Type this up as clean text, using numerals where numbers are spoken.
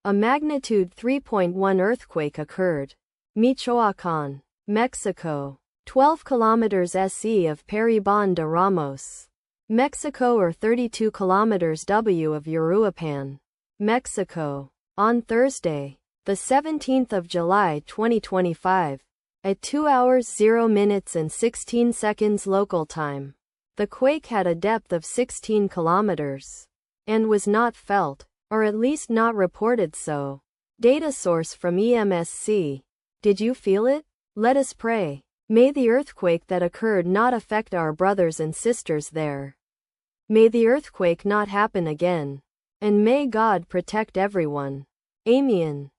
A magnitude 3.1 earthquake occurred. Michoacan, Mexico. 12 kilometers SE of Peribon de Ramos, Mexico, or 32 kilometers W of Uruapan, Mexico. On Thursday, the 17th of July 2025, at 2 hours 0 minutes and 16 seconds local time, the quake had a depth of 16 kilometers and was not felt, or at least not reported so. Data source from EMSC. Did you feel it? Let us pray. May the earthquake that occurred not affect our brothers and sisters there. May the earthquake not happen again. And may God protect everyone. Amen.